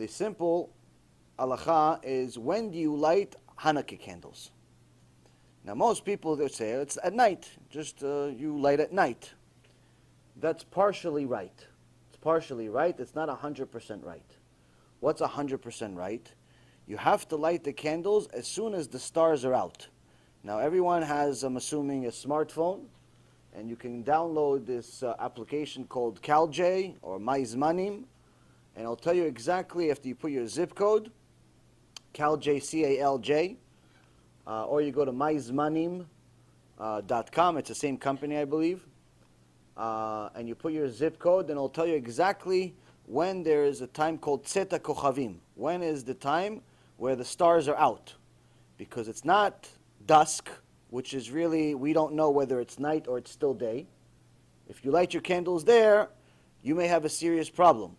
the simple halacha is, when do you light Hanukkah candles? Now most people, they say it's at night, just you light at night. That's partially right. It's partially right, it's not 100% right. What's 100% right? You have to light the candles as soon as the stars are out. Now everyone has, I'm assuming, a smartphone, and you can download this application called CalJ or MyZmanim, and I'll tell you exactly after you put your zip code, CalJ, C-A-L-J, or you go to myzmanim.com, it's the same company I believe, and you put your zip code, and it'll tell you exactly when there is a time called Tzeta Kochavim. When is the time where the stars are out? Because it's not dusk, which is really, we don't know whether it's night or it's still day. If you light your candles there, you may have a serious problem.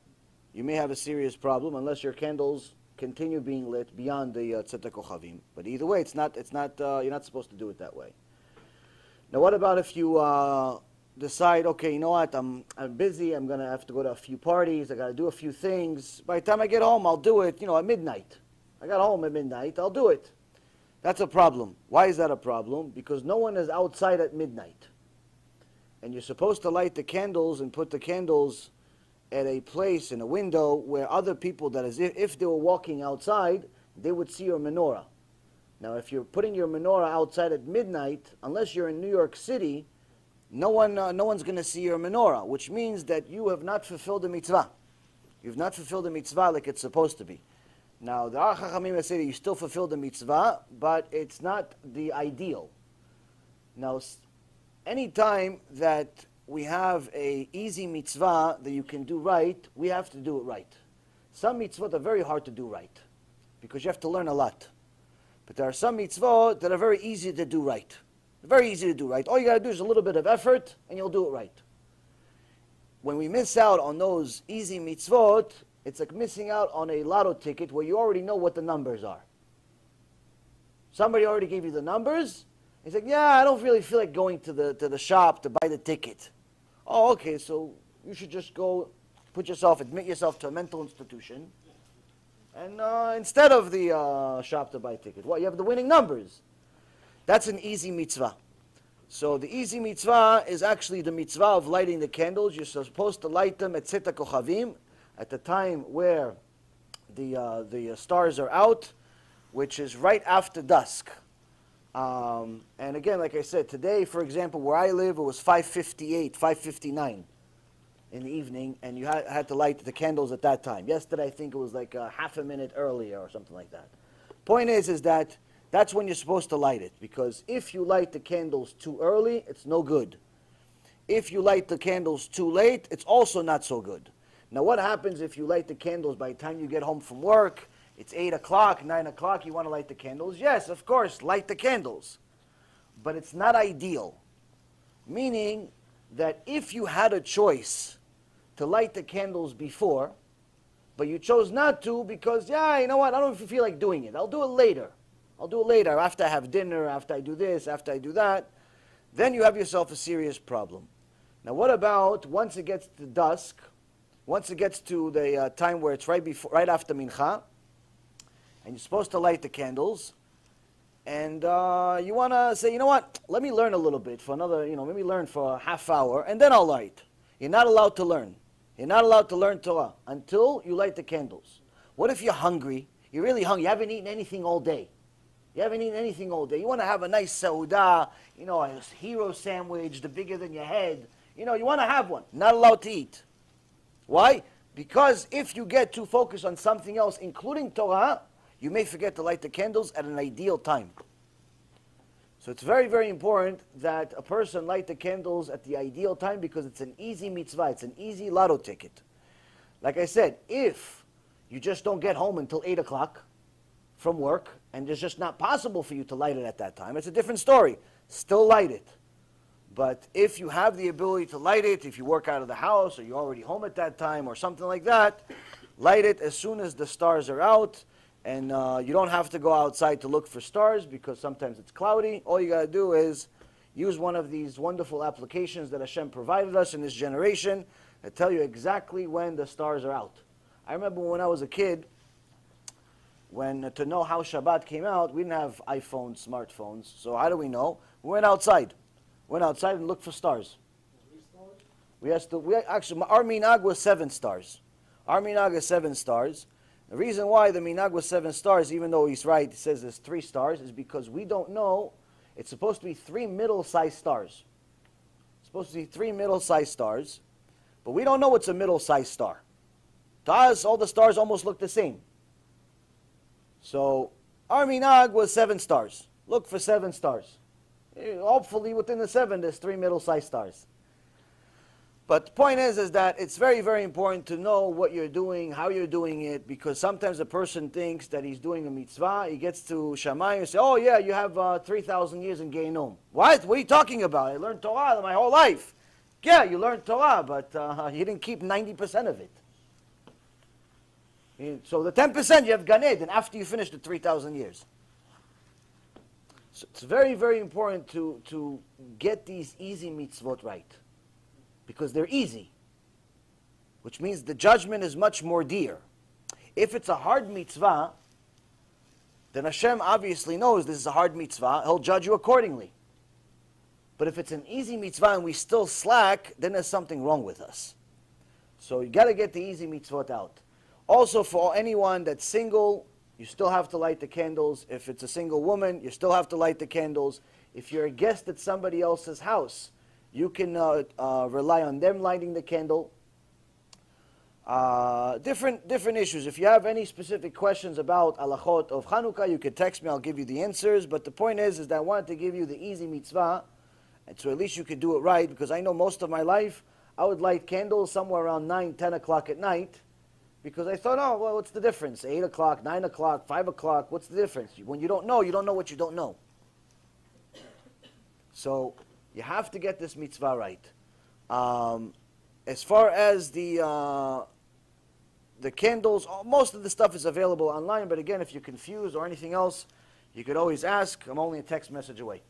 You may have a serious problem unless your candles continue being lit beyond the Tzeta Kochavim. But either way, you're not supposed to do it that way. Now what about if you decide, okay, you know what, I'm busy, I'm going to have to go to a few parties, I got to do a few things. By the time I get home, I'll do it, at midnight. I got home at midnight, I'll do it. That's a problem. Why is that a problem? Because no one is outside at midnight. And you're supposed to light the candles and put the candles at a place, in a window, where other people, that is, if they were walking outside, they would see your menorah. Now, if you're putting your menorah outside at midnight, unless you're in New York City, no one's going to see your menorah, which means that you have not fulfilled the mitzvah. You've not fulfilled the mitzvah like it's supposed to be. Now, the Chachamim say that you still fulfill the mitzvah, but it's not the ideal. Now, any time that we have a easy mitzvah that you can do right, we have to do it right. Some mitzvot are very hard to do right, because you have to learn a lot. But there are some mitzvot that are very easy to do right. Very easy to do right. All you got to do is a little bit of effort, and you'll do it right. When we miss out on those easy mitzvot, it's like missing out on a lotto ticket where you already know what the numbers are. Somebody already gave you the numbers. He's like, yeah, I don't really feel like going to the shop to buy the ticket. Oh, okay, so you should just go admit yourself to a mental institution, and instead of the shop to buy a ticket. Well, you have the winning numbers. That's an easy mitzvah. So the easy mitzvah is actually the mitzvah of lighting the candles. You're supposed to light them at Tzeta Kochavim, at the time where the stars are out, which is right after dusk. And again, like I said, today, for example, where I live, it was 5:58, 5:59 in the evening, and you had to light the candles at that time. Yesterday, I think it was like half a minute earlier or something like that. Point is that that's when you're supposed to light it, because if you light the candles too early, it's no good. If you light the candles too late, it's also not so good. Now, what happens if you light the candles by the time you get home from work? It's 8 o'clock, 9 o'clock, you want to light the candles? Yes, of course, light the candles. But it's not ideal. Meaning that if you had a choice to light the candles before, but you chose not to because, yeah, you know what, I don't feel like doing it. I'll do it later. I'll do it later, after I have dinner, after I do this, after I do that. Then you have yourself a serious problem. Now, what about once it gets to dusk, once it gets to the time where it's right after mincha, and you're supposed to light the candles, and you want to say, you know what, let me learn a little bit for another, maybe learn for a half hour, and then I'll light. You're not allowed to learn. You're not allowed to learn Torah until you light the candles. What if you're hungry? You're really hungry. You haven't eaten anything all day. You haven't eaten anything all day. You want to have a nice seudah, a hero sandwich, the bigger than your head. You want to have one. Not allowed to eat. Why? Because if you get too focused on something else, including Torah, you may forget to light the candles at an ideal time. So it's very, very important that a person light the candles at the ideal time, because it's an easy mitzvah. It's an easy lotto ticket. Like I said, if you just don't get home until 8 o'clock from work, and it's just not possible for you to light it at that time, it's a different story. Still light it. But if you have the ability to light it, if you work out of the house, or you're already home at that time, or something like that, light it as soon as the stars are out. And you don't have to go outside to look for stars, because sometimes it's cloudy. All you got to do is use one of these wonderful applications that Hashem provided us in this generation that tell you exactly when the stars are out. I remember when I was a kid, when to know how Shabbat came out, we didn't have iPhones, smartphones. So how do we know? We went outside. Went outside and looked for stars. Actually, our minhag was 7 stars. Our minhag is 7 stars. The reason why the minhag was 7 stars, even though he's right, he says there's 3 stars, is because we don't know. It's supposed to be 3 middle-sized stars. It's supposed to be 3 middle-sized stars, but we don't know what's a middle-sized star. To us, all the stars almost look the same. So our minhag was 7 stars. Look for 7 stars. Hopefully within the 7 there's 3 middle-sized stars. But the point is that it's very, very important to know what you're doing, how you're doing it, because sometimes a person thinks that he's doing a mitzvah, he gets to Shammai and says, oh yeah, you have 3,000 years in Gehinom. What? What are you talking about? I learned Torah my whole life. Yeah, you learned Torah, but you didn't keep 90% of it. So the 10% you have Gan Eden after you finish the 3,000 years. So it's very, very important to get these easy mitzvot right. Because they're easy. Which means the judgment is much more dear. If it's a hard mitzvah, then Hashem obviously knows this is a hard mitzvah. He'll judge you accordingly. But if it's an easy mitzvah and we still slack, then there's something wrong with us. So you got to get the easy mitzvot out. Also, for anyone that's single, you still have to light the candles. If it's a single woman, you still have to light the candles. If you're a guest at somebody else's house, you can rely on them lighting the candle. Different issues. If you have any specific questions about halachot of Chanukah, you can text me. I'll give you the answers. But the point is that I wanted to give you the easy mitzvah, and so at least you could do it right. Because I know most of my life, I would light candles somewhere around 9, 10 o'clock at night. Because I thought, oh, well, what's the difference? 8 o'clock, 9 o'clock, 5 o'clock, what's the difference? When you don't know what you don't know. So you have to get this mitzvah right. As far as the candles, most of the stuff is available online, but again, if you're confused or anything else, you could always ask. I'm only a text message away.